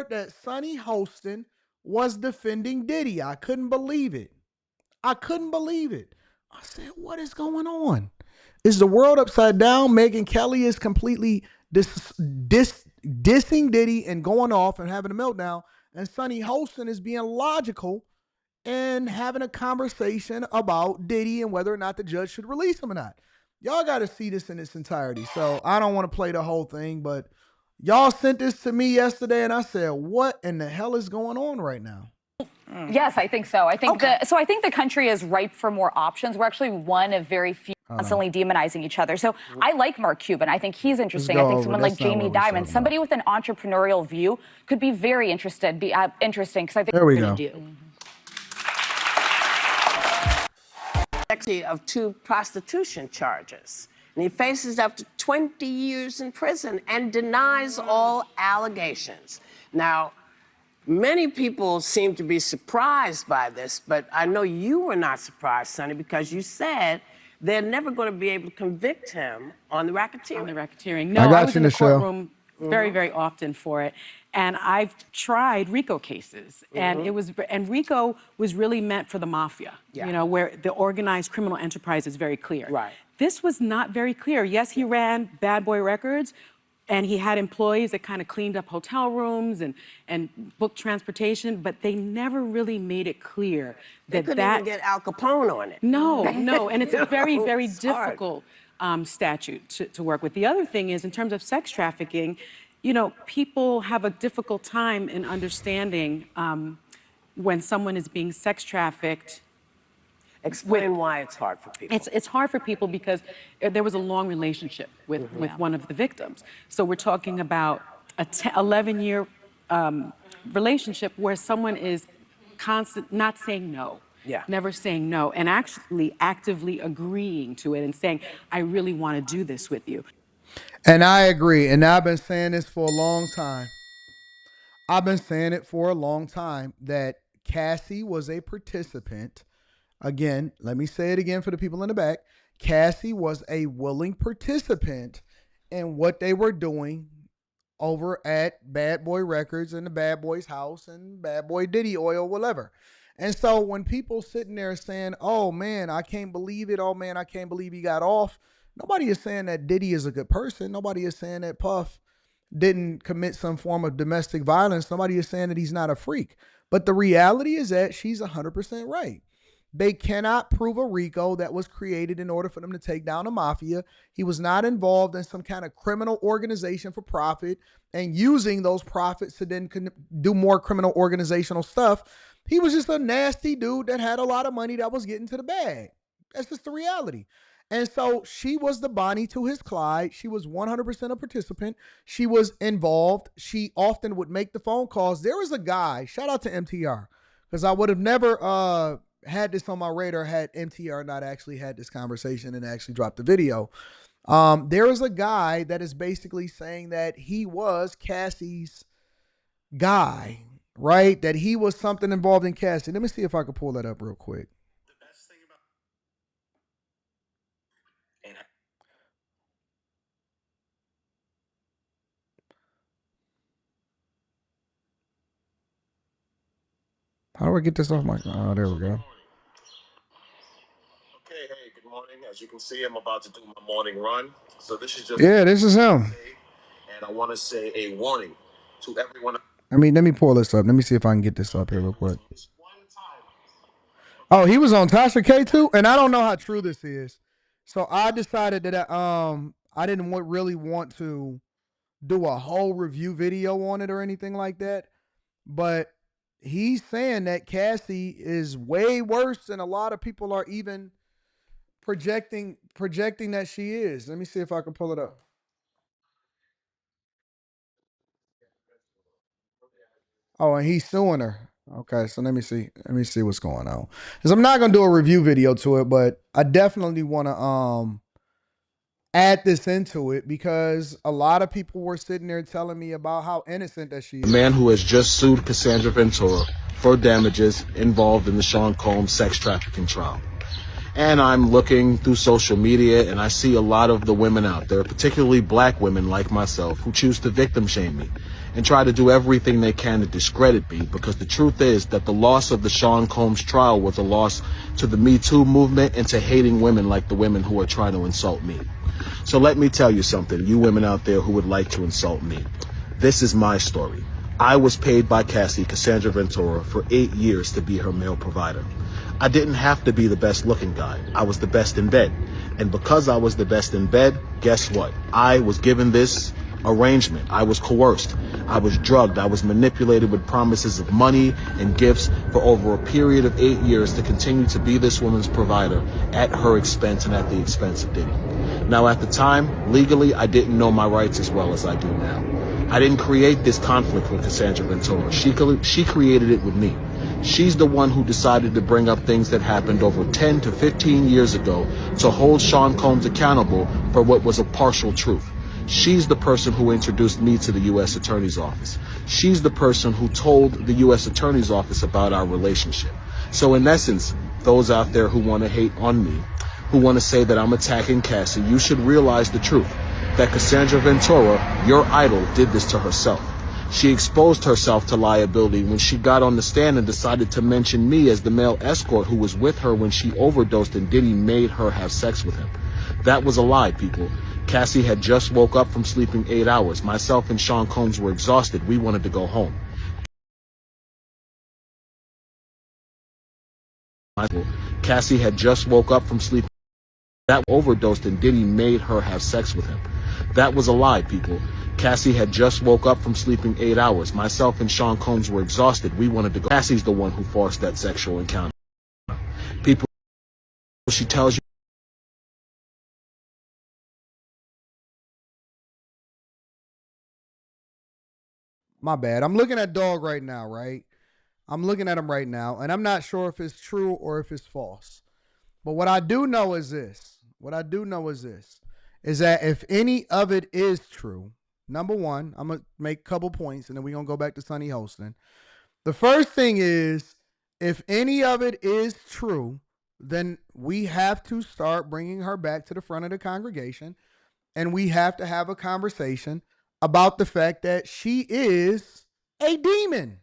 heard that Sonny Hostin was defending Diddy. I couldn't believe it. I couldn't believe it. I said, what is going on? Is the world upside down? Megyn Kelly is completely dissing Diddy and going off and having a meltdown. And Sonny Hostin is being logical and having a conversation about Diddy and whether or not the judge should release him or not. Y'all got to see this in its entirety. So I don't want to play the whole thing, but y'all sent this to me yesterday, and I said, what in the hell is going on right now? Yes, I think so. I think I think the country is ripe for more options. We're actually one of very few constantly demonizing each other. So I like Mark Cuban. I think he's interesting. I think someone like Jamie Dimon, somebody with an entrepreneurial view, could be very interesting. Interesting because I think there we go. Of 2 prostitution charges. And he faces up to 20 years in prison and denies all allegations. Now, many people seem to be surprised by this, but I know you were not surprised, Sonny, because you said they're never going to be able to convict him on the racketeering. On the racketeering. No, I was in the courtroom very, very often for it. And I've tried RICO cases, and RICO was really meant for the mafia, you know, where the organized criminal enterprise is very clear. Right. This was not very clear. Yes, he ran Bad Boy Records, and he had employees that kind of cleaned up hotel rooms and booked transportation, but they never really made it clear that they couldn't even get Al Capone on it. No, and it's a very, very difficult statute to work with. The other thing is, in terms of sex trafficking, you know, people have a difficult time in understanding when someone is being sex trafficked. Explain why it's hard for people. It's hard for people because there was a long relationship with one of the victims. So we're talking about a 11-year relationship where someone is not saying no. Never saying no, and actually actively agreeing to it and saying, I really want to do this with you. And I agree. And I've been saying this for a long time. I've been saying it for a long time that Cassie was a participant. Again, let me say it again for the people in the back. Cassie was a willing participant in what they were doing over at Bad Boy Records and the Bad Boy's house and Bad Boy Diddy Oil, whatever. And so when people sitting there saying, oh man, I can't believe it. Oh man, I can't believe he got off. Nobody is saying that Diddy is a good person. Nobody is saying that Puff didn't commit some form of domestic violence. Nobody is saying that he's not a freak. But the reality is that she's 100% right. They cannot prove a RICO that was created in order for them to take down a mafia. He was not involved in some kind of criminal organization for profit and using those profits to then do more criminal organizational stuff. He was just a nasty dude that had a lot of money that was getting to the bag. That's just the reality. And so she was the Bonnie to his Clyde. She was 100% a participant. She was involved. She often would make the phone calls. There was a guy, shout out to MTR, because I would have never had this on my radar had MTR not actually had this conversation and actually dropped the video. There is a guy that is basically saying that he was Cassie's guy, right? That he was something involved in Cassie. Let me see if I can pull that up real quick. How do I get this off my... Oh, there we go. Okay, hey, good morning. As you can see, I'm about to do my morning run. So this is just... Yeah, this is him. And I want to say a warning to everyone. I mean, let me pull this up. Let me see if I can get this up here real quick. Oh, he was on Tasha K too? And I don't know how true this is. So I decided that I didn't really want to do a whole review video on it or anything like that. But he's saying that Cassie is way worse than a lot of people are even projecting that she is. Let me see if I can pull it up. Oh, and he's suing her. Okay, so let me see what's going on. Because I'm not gonna do a review video to it, but I definitely want to add this into it because a lot of people were sitting there telling me about how innocent that she is. A man who has just sued Cassandra Ventura for damages involved in the Sean Combs sex trafficking trial. And I'm looking through social media and I see a lot of the women out there, particularly black women like myself, who choose to victim shame me and try to do everything they can to discredit me, because the truth is that the loss of the Sean Combs trial was a loss to the Me Too movement and to hating women like the women who are trying to insult me. So let me tell you something, you women out there who would like to insult me. This is my story. I was paid by Cassie, Cassandra Ventura, for 8 years to be her male provider. I didn't have to be the best looking guy. I was the best in bed. And because I was the best in bed, guess what? I was given this arrangement. I was coerced. I was drugged. I was manipulated with promises of money and gifts for over a period of 8 years to continue to be this woman's provider at her expense and at the expense of Diddy. Now, at the time, legally, I didn't know my rights as well as I do now. I didn't create this conflict with Cassandra Ventura. She created it with me. She's the one who decided to bring up things that happened over 10 to 15 years ago to hold Sean Combs accountable for what was a partial truth. She's the person who introduced me to the U.S. Attorney's Office. She's the person who told the U.S. Attorney's Office about our relationship. So in essence, those out there who want to hate on me, who want to say that I'm attacking Cassie, you should realize the truth, that Cassandra Ventura, your idol, did this to herself. She exposed herself to liability when she got on the stand and decided to mention me as the male escort who was with her when she overdosed and Diddy made her have sex with him. That was a lie, people. Cassie had just woke up from sleeping 8 hours. Myself and Sean Combs were exhausted. We wanted to go home. Cassie had just woke up from sleeping. That overdosed and Diddy made her have sex with him. That was a lie, people. Cassie had just woke up from sleeping 8 hours. Myself and Sean Combs were exhausted. We wanted to go. Cassie's the one who forced that sexual encounter. People, she tells you. My bad. I'm looking at Dog right now, right? I'm looking at him right now, and I'm not sure if it's true or if it's false. But what I do know is this. Is that if any of it is true, number one, I'm going to make a couple points, and then we're going to go back to Sonny Hostin. The first thing is, if any of it is true, then we have to start bringing her back to the front of the congregation, and we have to have a conversation about the fact that she is a demon.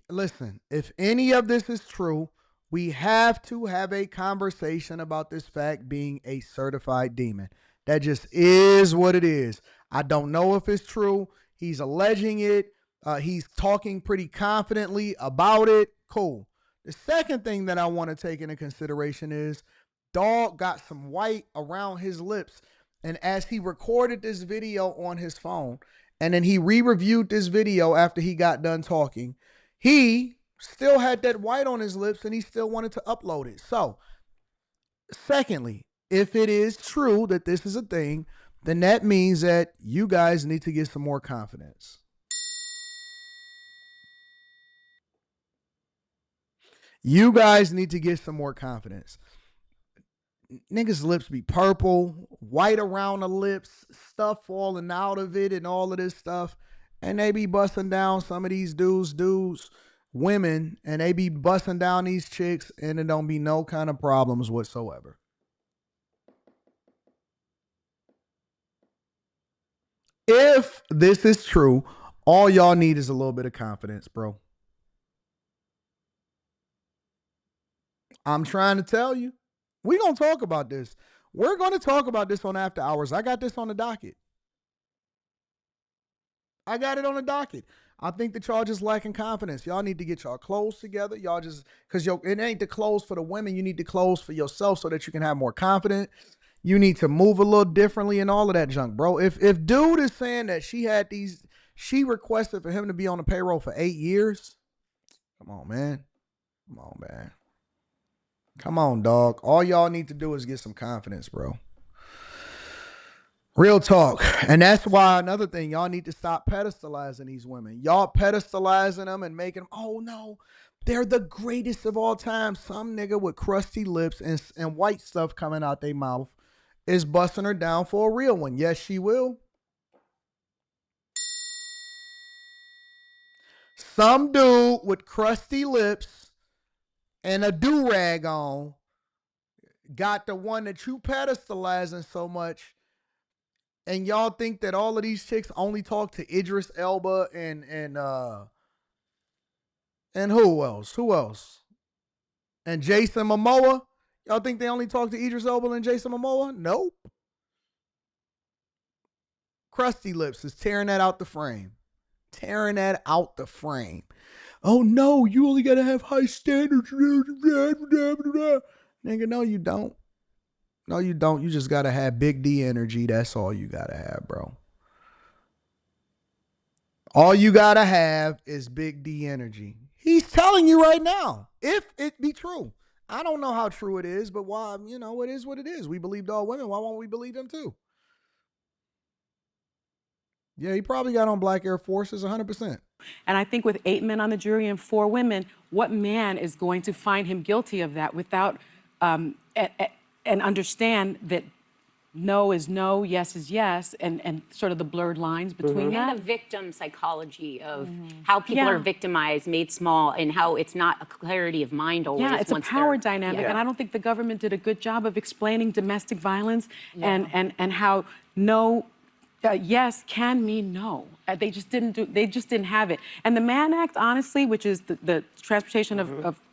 Listen, if any of this is true, we have to have a conversation about this fact being a certified demon. That just is what it is. I don't know if it's true. He's alleging it. He's talking pretty confidently about it. Cool. The second thing that I want to take into consideration is Dog got some white around his lips. And as he recorded this video on his phone, and then he re-reviewed this video after he got done talking, he still had that white on his lips and he still wanted to upload it. So, secondly, if it is true that this is a thing, then that means that you guys need to get some more confidence. You guys need to get some more confidence. Niggas' lips be purple, white around the lips, stuff falling out of it and all of this stuff. And they be busting down some of these dudes, women, and they be busting down these chicks, and it don't be no kind of problems whatsoever. If this is true, all y'all need is a little bit of confidence, bro. I'm trying to tell you. We're going to talk about this. We're going to talk about this on After Hours. I got this on the docket. I got it on the docket. I think that y'all just lacking confidence. Y'all need to get y'all clothes together. Y'all just, because it ain't the clothes for the women. You need the clothes for yourself so that you can have more confidence. You need to move a little differently and all of that junk, bro. If dude is saying that she requested for him to be on the payroll for 8 years, come on, man. Come on, dog. All y'all need to do is get some confidence, bro. Real talk. And that's why another thing, y'all need to stop pedestalizing these women. Y'all pedestalizing them and making them, oh no, they're the greatest of all time. Some nigga with crusty lips and white stuff coming out their mouth is busting her down for a real one. Yes, she will. Some dude with crusty lips and a do-rag on got the one that you pedestalizing so much, and y'all think that all of these chicks only talk to Idris Elba and who else? Who else? And Jason Momoa? Y'all think they only talk to Idris Elba and Jason Momoa? Nope. Krusty Lips is tearing that out the frame. Tearing that out the frame. Oh no, you only gotta have high standards. Nigga, no, you don't. No, you don't. You just gotta have big D energy. That's all you gotta have, bro. All you gotta have is big D energy. He's telling you right now, if it be true. I don't know how true it is, but why, it is what it is. We believed all women. Why won't we believe them too? Yeah, he probably got on black Air Forces 100%. And I think with 8 men on the jury and 4 women, what man is going to find him guilty of that without and understand that no is no, yes is yes, and sort of the blurred lines between that? And the victim psychology of how people are victimized, made small, and how it's not a clarity of mind always. Yeah, it's a power dynamic, and I don't think the government did a good job of explaining domestic violence and how no. Yes can mean no. They just didn't have it. And the Mann Act, honestly, which is the transportation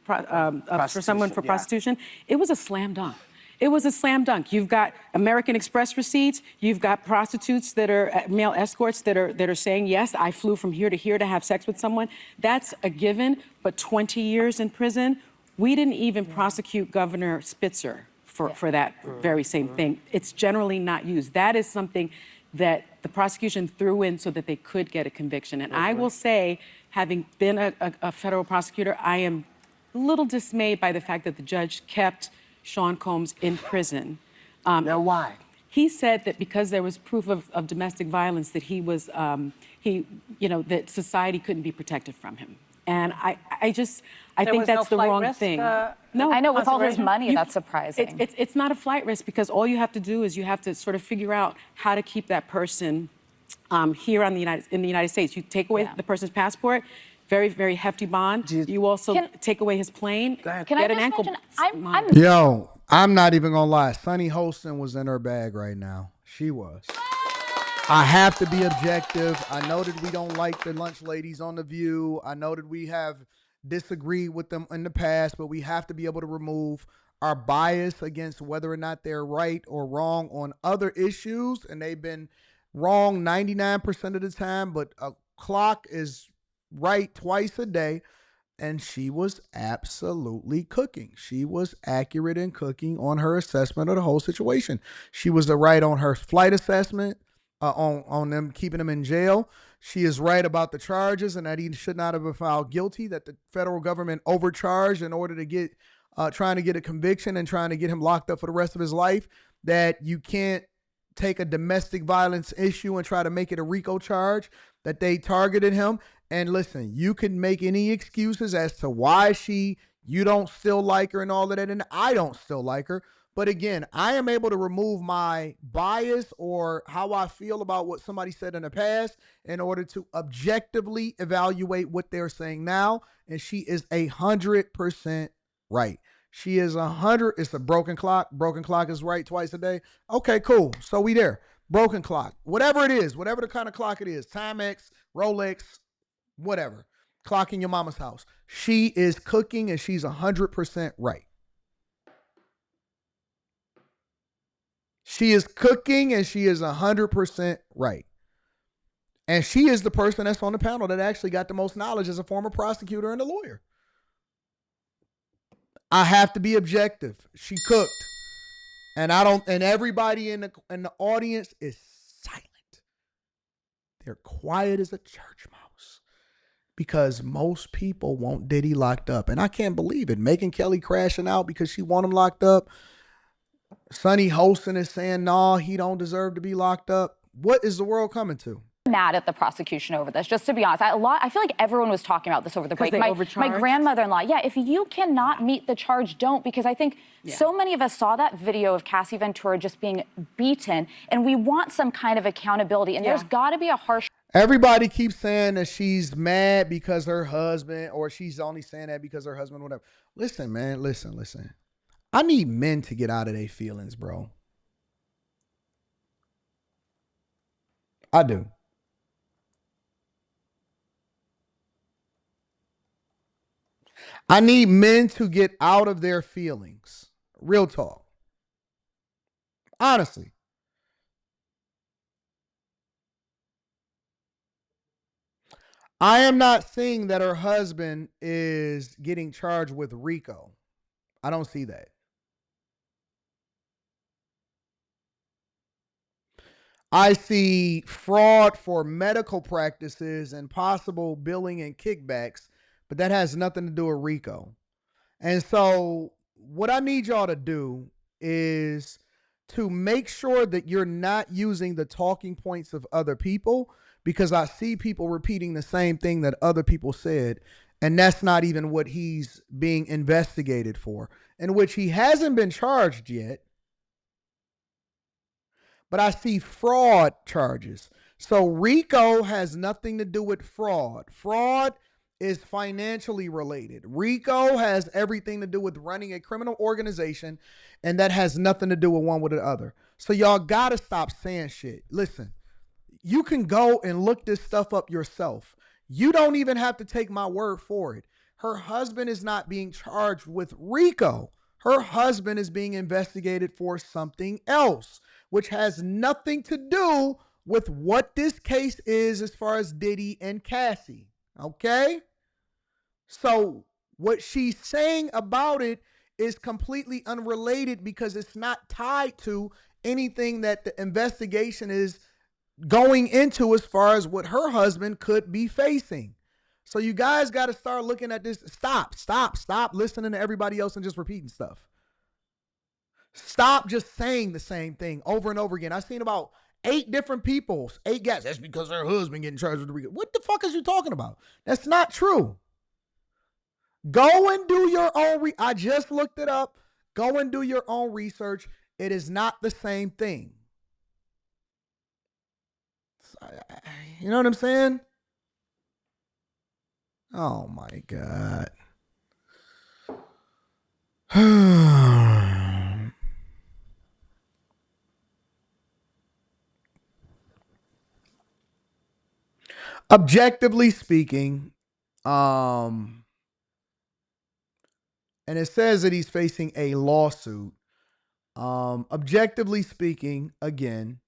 for someone for prostitution, it was a slam dunk. It was a slam dunk. You've got American Express receipts. You've got prostitutes that are male escorts that are saying, yes, I flew from here to have sex with someone. That's a given, but 20 years in prison. We didn't even prosecute Governor Spitzer for that very same thing. It's generally not used. That is something that the prosecution threw in so that they could get a conviction. And I will say, having been a federal prosecutor, I am a little dismayed by the fact that the judge kept Sean Combs in prison. Now, why? He said that because there was proof of domestic violence, that he was, that society couldn't be protected from him. And I think that's the wrong thing. No, I know with all his money, that's surprising. It's not a flight risk because all you have to do is you have to sort of figure out how to keep that person here in the United States. You take away the person's passport, very, very hefty bond. You also take away his plane. Can I just mention, Yo, I'm not even gonna lie. Sunny Hostin was in her bag right now. She was. I have to be objective. I know that we don't like the lunch ladies on The View. I know that we have disagreed with them in the past, but we have to be able to remove our bias against whether or not they're right or wrong on other issues. And they've been wrong 99% of the time, but a clock is right twice a day. And she was absolutely cooking. She was accurate in cooking on her assessment of the whole situation. She was right on her flight assessment, on them keeping him in jail. She is right about the charges and that he should not have been found guilty, that the federal government overcharged in order to get, trying to get a conviction and trying to get him locked up for the rest of his life, that you can't take a domestic violence issue and try to make it a RICO charge, that they targeted him. And listen, you can make any excuses as to why you don't still like her and all of that, and I don't still like her. But again, I am able to remove my bias or how I feel about what somebody said in the past in order to objectively evaluate what they're saying now. And she is 100% right. She is 100. It's a broken clock. Broken clock is right twice a day. Okay, cool. So we there. Broken clock. Whatever it is, whatever the kind of clock it is, Timex, Rolex, whatever. Clock in your mama's house. She is cooking and she's 100% right. She is cooking and she is 100% right. And she is the person that's on the panel that actually got the most knowledge as a former prosecutor and a lawyer. I have to be objective. She cooked. And everybody in the audience is silent. They're quiet as a church mouse. Because most people want Diddy locked up. And I can't believe it. Megyn Kelly crashing out because she want him locked up. Sunny Hostin is saying, nah, he don't deserve to be locked up. What is the world coming to? Mad at the prosecution over this, just to be honest. I feel like everyone was talking about this over the break. My grandmother-in-law, if you cannot meet the charge, don't, because I think so many of us saw that video of Cassie Ventura just being beaten, and we want some kind of accountability, and there's got to be a harsh... Everybody keeps saying that she's mad because her husband, or she's only saying that because her husband, whatever. Listen, man, listen. I need men to get out of their feelings, bro. I do. I need men to get out of their feelings. Real talk. Honestly. I am not seeing that her husband is getting charged with RICO. I don't see that. I see fraud for medical practices and possible billing and kickbacks, but that has nothing to do with RICO. And so, what I need y'all to do is to make sure that you're not using the talking points of other people, because I see people repeating the same thing that other people said, and that's not even what he's being investigated for, in which he hasn't been charged yet. But I see fraud charges. So RICO has nothing to do with fraud. Fraud is financially related. RICO has everything to do with running a criminal organization, and that has nothing to do with one with the other. So y'all gotta stop saying shit. Listen, you can go and look this stuff up yourself. You don't even have to take my word for it. Her husband is not being charged with RICO. Her husband is being investigated for something else, which has nothing to do with what this case is as far as Diddy and Cassie. Okay? So what she's saying about it is completely unrelated, because it's not tied to anything that the investigation is going into as far as what her husband could be facing. So you guys got to start looking at this. Stop listening to everybody else and just repeating stuff. Stop just saying the same thing over and over again. I've seen about 8 different people, 8 guys. That's because her husband getting charged with the RICO. What the fuck is you talking about? That's not true. Go and do your own. I just looked it up. Go and do your own research. It is not the same thing. You know what I'm saying? Oh my God. Objectively speaking, and it says that he's facing a lawsuit. Objectively speaking, again,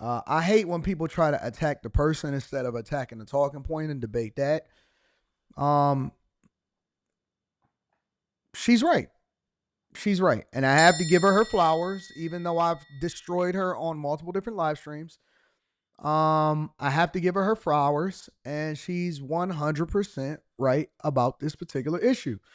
I hate when people try to attack the person instead of attacking the talking point and debate that. She's right. She's right. And I have to give her flowers, even though I've destroyed her on multiple different live streams. I have to give her flowers, and she's 100% right about this particular issue.